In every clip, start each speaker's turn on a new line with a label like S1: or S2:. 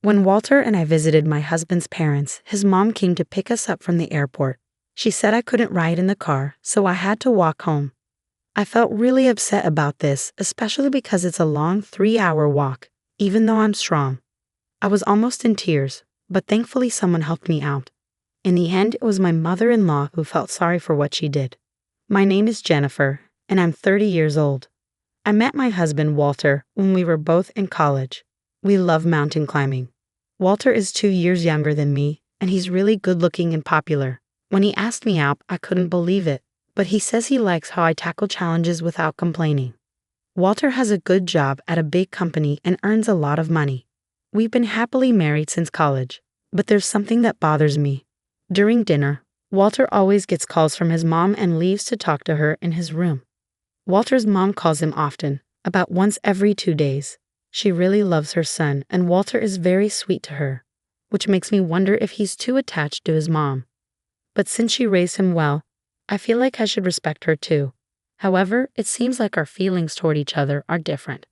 S1: When Walter and I visited my husband's parents, his mom came to pick us up from the airport. She said I couldn't ride in the car, so I had to walk home. I felt really upset about this, especially because it's a long 3-hour walk, even though I'm strong. I was almost in tears, but thankfully someone helped me out. In the end, it was my mother-in-law who felt sorry for what she did. My name is Jennifer, and I'm 30 years old. I met my husband, Walter, when we were both in college. We love mountain climbing. Walter is 2 years younger than me, and he's really good-looking and popular. When he asked me out, I couldn't believe it, but he says he likes how I tackle challenges without complaining. Walter has a good job at a big company and earns a lot of money. We've been happily married since college, but there's something that bothers me. During dinner, Walter always gets calls from his mom and leaves to talk to her in his room. Walter's mom calls him often, about once every 2 days. She really loves her son, and Walter is very sweet to her, which makes me wonder if he's too attached to his mom. But since she raised him well, I feel like I should respect her too. However, it seems like our feelings toward each other are different.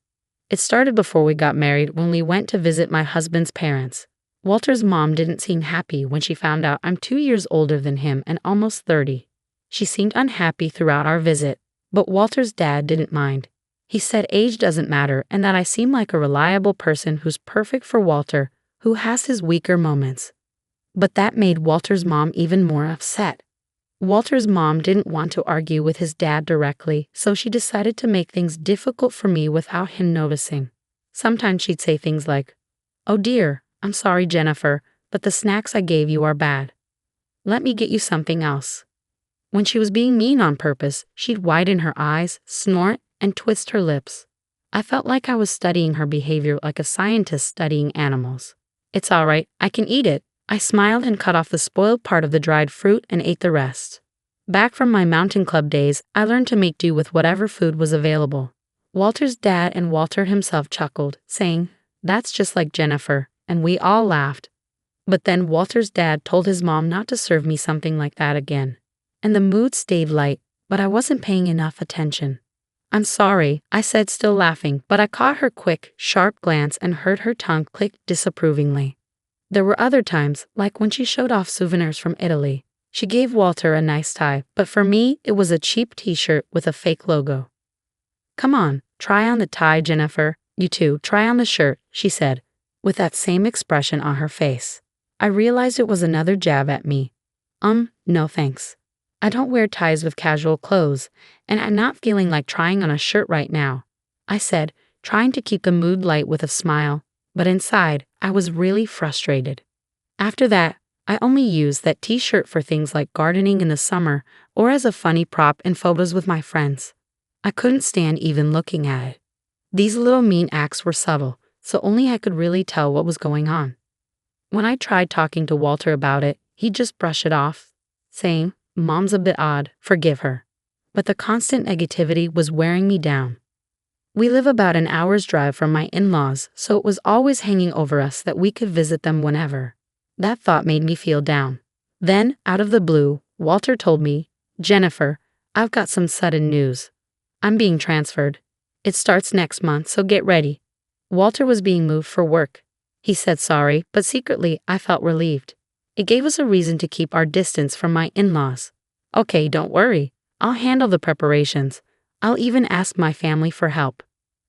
S1: It started before we got married when we went to visit my husband's parents. Walter's mom didn't seem happy when she found out I'm 2 years older than him and almost 30. She seemed unhappy throughout our visit, but Walter's dad didn't mind. He said age doesn't matter and that I seem like a reliable person who's perfect for Walter, who has his weaker moments. But that made Walter's mom even more upset. Walter's mom didn't want to argue with his dad directly, so she decided to make things difficult for me without him noticing. Sometimes she'd say things like, "Oh dear, I'm sorry, Jennifer, but the snacks I gave you are bad. Let me get you something else." When she was being mean on purpose, she'd widen her eyes, snort, and twist her lips. I felt like I was studying her behavior like a scientist studying animals. "It's all right, I can eat it." I smiled and cut off the spoiled part of the dried fruit and ate the rest. Back from my mountain club days, I learned to make do with whatever food was available. Walter's dad and Walter himself chuckled, saying, "That's just like Jennifer," and we all laughed. But then Walter's dad told his mom not to serve me something like that again. And the mood stayed light, but I wasn't paying enough attention. "I'm sorry," I said, still laughing, but I caught her quick, sharp glance and heard her tongue click disapprovingly. There were other times, like when she showed off souvenirs from Italy. She gave Walter a nice tie, but for me, it was a cheap t-shirt with a fake logo. "Come on, try on the tie, Jennifer. You too, try on the shirt," she said, with that same expression on her face. I realized it was another jab at me. No thanks. I don't wear ties with casual clothes, and I'm not feeling like trying on a shirt right now, I said, trying to keep the mood light with a smile, but inside, I was really frustrated. After that, I only used that t-shirt for things like gardening in the summer or as a funny prop in photos with my friends. I couldn't stand even looking at it. These little mean acts were subtle, so only I could really tell what was going on. When I tried talking to Walter about it, he'd just brush it off, saying, "Mom's a bit odd, forgive her." But the constant negativity was wearing me down. We live about an hour's drive from my in-laws, so it was always hanging over us that we could visit them whenever. That thought made me feel down. Then, out of the blue, Walter told me, "Jennifer, I've got some sudden news. I'm being transferred. It starts next month, so get ready." Walter was being moved for work. He said sorry, but secretly I felt relieved. It gave us a reason to keep our distance from my in-laws. "Okay, don't worry. I'll handle the preparations. I'll even ask my family for help."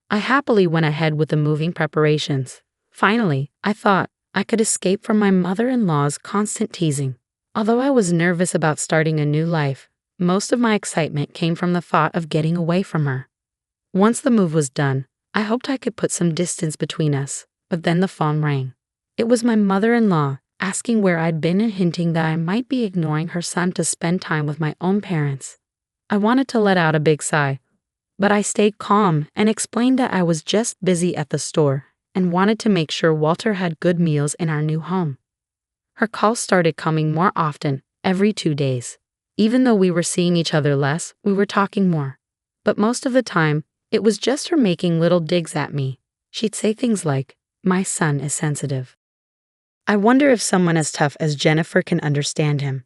S1: I happily went ahead with the moving preparations. Finally, I thought I could escape from my mother-in-law's constant teasing. Although I was nervous about starting a new life, most of my excitement came from the thought of getting away from her. Once the move was done, I hoped I could put some distance between us, but then the phone rang. It was my mother-in-law, asking where I'd been and hinting that I might be ignoring her son to spend time with my own parents. I wanted to let out a big sigh, but I stayed calm and explained that I was just busy at the store and wanted to make sure Walter had good meals in our new home. Her calls started coming more often, every 2 days. Even though we were seeing each other less, we were talking more. But most of the time, it was just her making little digs at me. She'd say things like, "My son is sensitive." I wonder if someone as tough as Jennifer can understand him.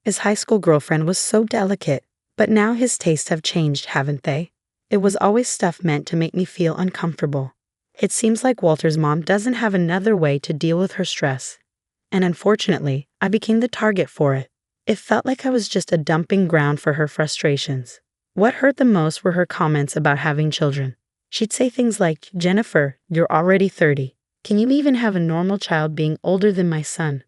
S1: His high school girlfriend was so delicate, but now his tastes have changed, haven't they? It was always stuff meant to make me feel uncomfortable. It seems like Walter's mom doesn't have another way to deal with her stress. And unfortunately, I became the target for it. It felt like I was just a dumping ground for her frustrations. What hurt the most were her comments about having children. She'd say things like, "Jennifer, you're already 30. Can you even have a normal child being older than my son?"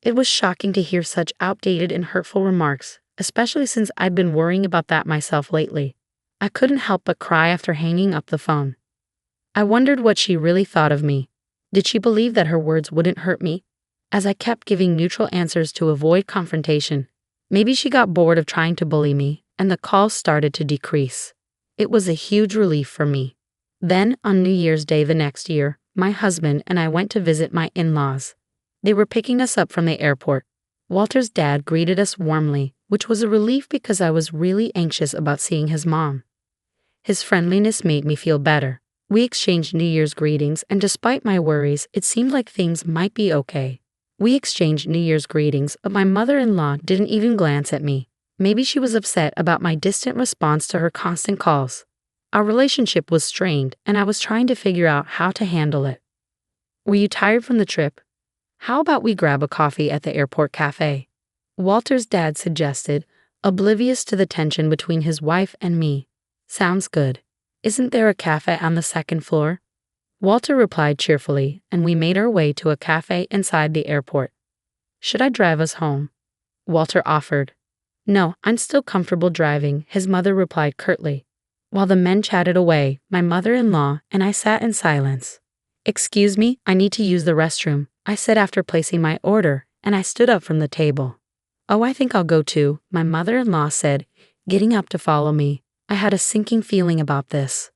S1: It was shocking to hear such outdated and hurtful remarks, especially since I'd been worrying about that myself lately. I couldn't help but cry after hanging up the phone. I wondered what she really thought of me. Did she believe that her words wouldn't hurt me? As I kept giving neutral answers to avoid confrontation, maybe she got bored of trying to bully me, and the calls started to decrease. It was a huge relief for me. Then, on New Year's Day the next year, my husband and I went to visit my in-laws. They were picking us up from the airport. Walter's dad greeted us warmly, which was a relief because I was really anxious about seeing his mom. His friendliness made me feel better. We exchanged New Year's greetings, and despite my worries, it seemed like things might be okay. We exchanged New Year's greetings, but my mother-in-law didn't even glance at me. Maybe she was upset about my distant response to her constant calls. Our relationship was strained, and I was trying to figure out how to handle it. "Were you tired from the trip? How about we grab a coffee at the airport cafe?" Walter's dad suggested, oblivious to the tension between his wife and me. "Sounds good. Isn't there a cafe on the second floor?" Walter replied cheerfully, and we made our way to a cafe inside the airport. "Should I drive us home?" Walter offered. "No, I'm still comfortable driving," his mother replied curtly. While the men chatted away, my mother-in-law and I sat in silence. "Excuse me, I need to use the restroom," I said after placing my order, and I stood up from the table. "Oh, I think I'll go too," my mother-in-law said, getting up to follow me. I had a sinking feeling about this.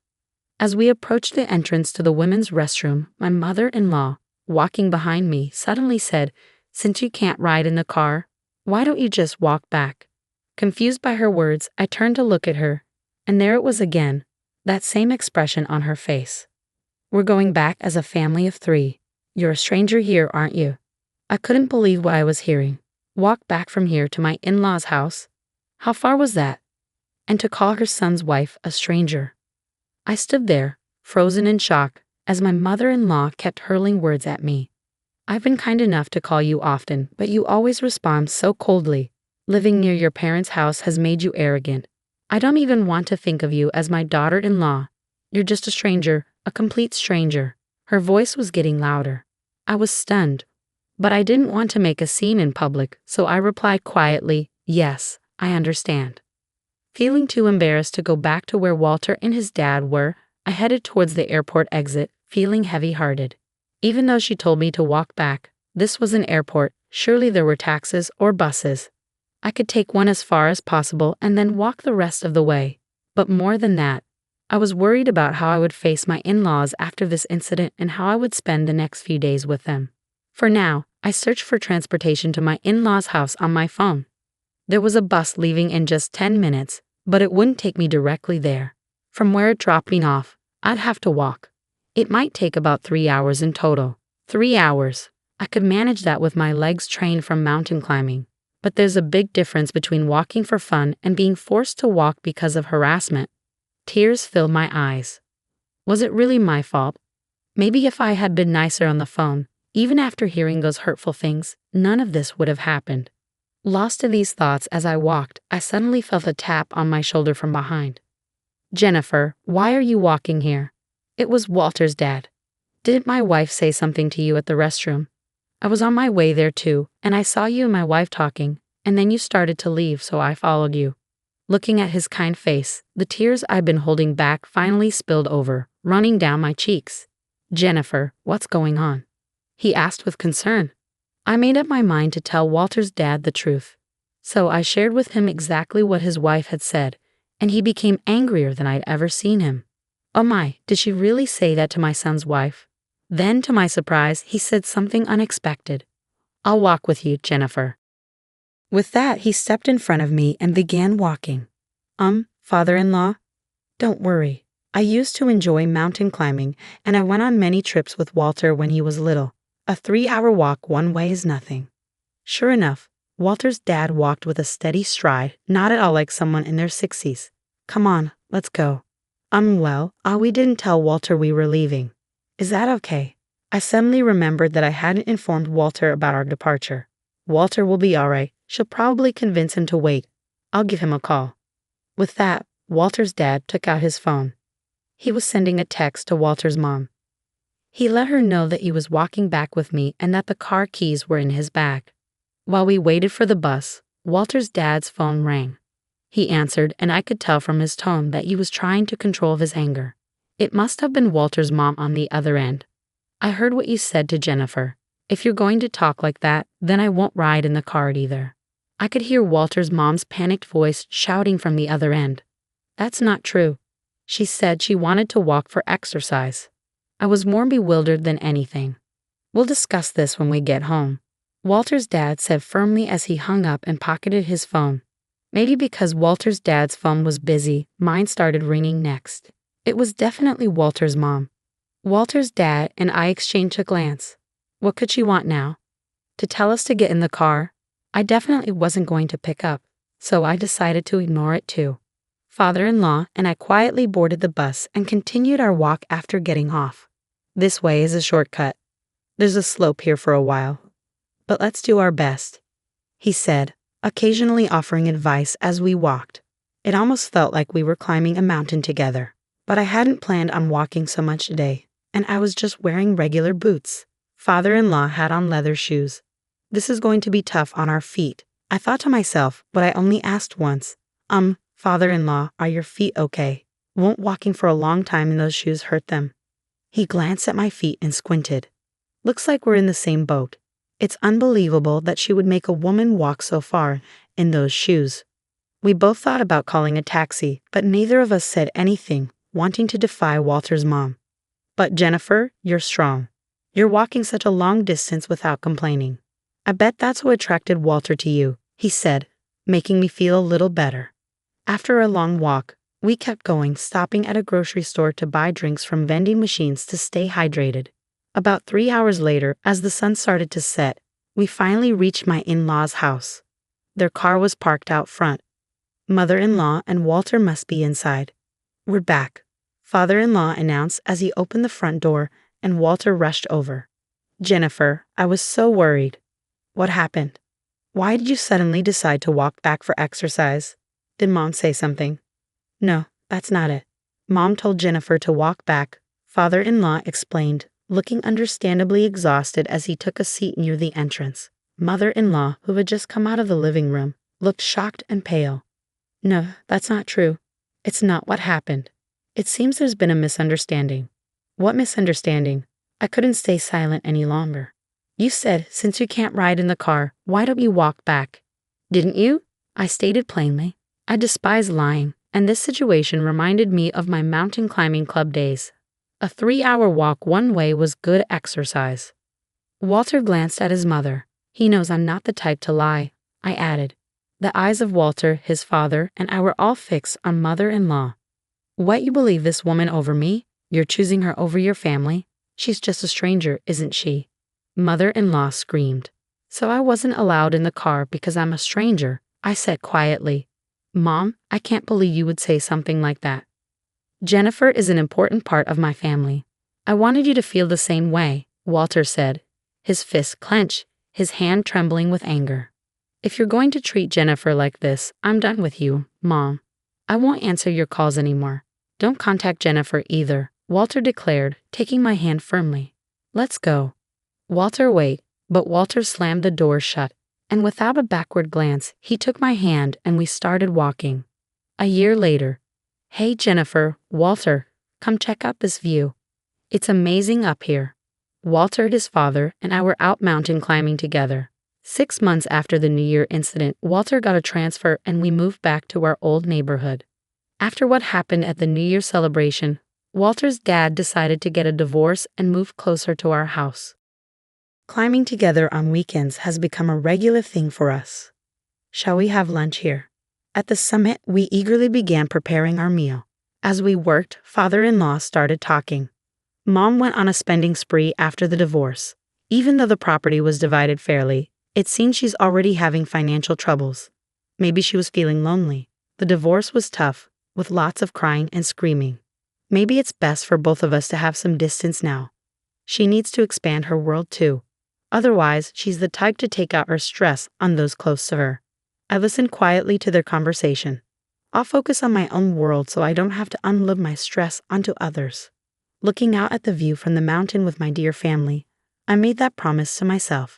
S1: As we approached the entrance to the women's restroom, my mother-in-law, walking behind me, suddenly said, "Since you can't ride in the car, why don't you just walk back?" Confused by her words, I turned to look at her, and there it was again, that same expression on her face. "We're going back as a family of 3. You're a stranger here, aren't you?" I couldn't believe what I was hearing. Walk back from here to my in-laws' house? How far was that? And to call her son's wife a stranger. I stood there, frozen in shock, as my mother-in-law kept hurling words at me. "I've been kind enough to call you often, but you always respond so coldly. Living near your parents' house has made you arrogant. I don't even want to think of you as my daughter-in-law. You're just a stranger, a complete stranger." Her voice was getting louder. I was stunned, but I didn't want to make a scene in public, so I replied quietly, "Yes, I understand." Feeling too embarrassed to go back to where Walter and his dad were, I headed towards the airport exit, feeling heavy-hearted. Even though she told me to walk back, this was an airport, surely there were taxis or buses. I could take one as far as possible and then walk the rest of the way. But more than that, I was worried about how I would face my in-laws after this incident and how I would spend the next few days with them. For now, I searched for transportation to my in-laws' house on my phone. There was a bus leaving in just 10 minutes, but it wouldn't take me directly there. From where it dropped me off, I'd have to walk. It might take about 3 hours in total. 3 hours. I could manage that with my legs trained from mountain climbing. But there's a big difference between walking for fun and being forced to walk because of harassment. Tears filled my eyes. Was it really my fault? Maybe if I had been nicer on the phone, even after hearing those hurtful things, none of this would have happened. Lost in these thoughts as I walked, I suddenly felt a tap on my shoulder from behind. "Jennifer, why are you walking here?" It was Walter's dad. "Didn't my wife say something to you at the restroom?" "I was on my way there too, and I saw you and my wife talking, and then you started to leave, so I followed you." Looking at his kind face, the tears I'd been holding back finally spilled over, running down my cheeks. "Jennifer, what's going on?" he asked with concern. I made up my mind to tell Walter's dad the truth. So I shared with him exactly what his wife had said, and he became angrier than I'd ever seen him. Oh my, did she really say that to my son's wife? Then, to my surprise, he said something unexpected. "I'll walk with you, Jennifer." With that, he stepped in front of me and began walking. Father-in-law? Don't worry. I used to enjoy mountain climbing, and I went on many trips with Walter when he was little. A 3-hour walk one way is nothing. Sure enough, Walter's dad walked with a steady stride, not at all like someone in their 60s. "Come on, let's go." We didn't tell Walter we were leaving. Is that okay? I suddenly remembered that I hadn't informed Walter about our departure. Walter will be all right. She'll probably convince him to wait. I'll give him a call. With that, Walter's dad took out his phone. He was sending a text to Walter's mom. He let her know that he was walking back with me and that the car keys were in his bag. While we waited for the bus, Walter's dad's phone rang. He answered, and I could tell from his tone that he was trying to control his anger. It must have been Walter's mom on the other end. I heard what you said to Jennifer. If you're going to talk like that, then I won't ride in the car either. I could hear Walter's mom's panicked voice shouting from the other end. That's not true. She said she wanted to walk for exercise. I was more bewildered than anything. We'll discuss this when we get home, Walter's dad said firmly as he hung up and pocketed his phone. Maybe because Walter's dad's phone was busy, mine started ringing next. It was definitely Walter's mom. Walter's dad and I exchanged a glance. What could she want now? To tell us to get in the car? I definitely wasn't going to pick up, so I decided to ignore it too. Father-in-law and I quietly boarded the bus and continued our walk after getting off. This way is a shortcut. There's a slope here for a while. But let's do our best, he said, occasionally offering advice as we walked. It almost felt like we were climbing a mountain together. But I hadn't planned on walking so much today, and I was just wearing regular boots. Father-in-law had on leather shoes. This is going to be tough on our feet, I thought to myself, but I only asked once. Father-in-law, are your feet okay? Won't walking for a long time in those shoes hurt them? He glanced at my feet and squinted. Looks like we're in the same boat. It's unbelievable that she would make a woman walk so far in those shoes. We both thought about calling a taxi, but neither of us said anything, wanting to defy Walter's mom. But Jennifer, you're strong. You're walking such a long distance without complaining. I bet that's what attracted Walter to you, he said, making me feel a little better. After a long walk, we kept going, stopping at a grocery store to buy drinks from vending machines to stay hydrated. About 3 hours later, as the sun started to set, we finally reached my in-laws' house. Their car was parked out front. Mother-in-law and Walter must be inside. We're back, Father-in-law announced as he opened the front door, and Walter rushed over. Jennifer, I was so worried. What happened? Why did you suddenly decide to walk back for exercise? Did Mom say something? No, that's not it. Mom told Jennifer to walk back, Father-in-law explained, looking understandably exhausted as he took a seat near the entrance. Mother-in-law, who had just come out of the living room, looked shocked and pale. No, that's not true. It's not what happened. It seems there's been a misunderstanding. What misunderstanding? I couldn't stay silent any longer. You said, since you can't ride in the car, why don't you walk back? Didn't you? I stated plainly. I despise lying, and this situation reminded me of my mountain climbing club days. A 3-hour walk one way was good exercise. Walter glanced at his mother. He knows I'm not the type to lie, I added. The eyes of Walter, his father, and I were all fixed on mother-in-law. What, you believe this woman over me? You're choosing her over your family? She's just a stranger, isn't she? Mother-in-law screamed. So I wasn't allowed in the car because I'm a stranger, I said quietly. Mom, I can't believe you would say something like that. Jennifer is an important part of my family. I wanted you to feel the same way, Walter said, his fist clenched, his hand trembling with anger. If you're going to treat Jennifer like this, I'm done with you, Mom. I won't answer your calls anymore. Don't contact Jennifer either, Walter declared, taking my hand firmly. Let's go. Walter, wait, but Walter slammed the door shut, and without a backward glance, he took my hand and we started walking. A year later. Hey Jennifer, Walter, come check out this view. It's amazing up here. Walter, his father, and I were out mountain climbing together. 6 months after the New Year incident, Walter got a transfer and we moved back to our old neighborhood. After what happened at the New Year celebration, Walter's dad decided to get a divorce and move closer to our house. Climbing together on weekends has become a regular thing for us. Shall we have lunch here? At the summit, we eagerly began preparing our meal. As we worked, Father-in-law started talking. Mom went on a spending spree after the divorce. Even though the property was divided fairly, it seemed she's already having financial troubles. Maybe she was feeling lonely. The divorce was tough, with lots of crying and screaming. Maybe it's best for both of us to have some distance now. She needs to expand her world too. Otherwise, she's the type to take out her stress on those close to her. I listen quietly to their conversation. I'll focus on my own world so I don't have to unload my stress onto others. Looking out at the view from the mountain with my dear family, I made that promise to myself.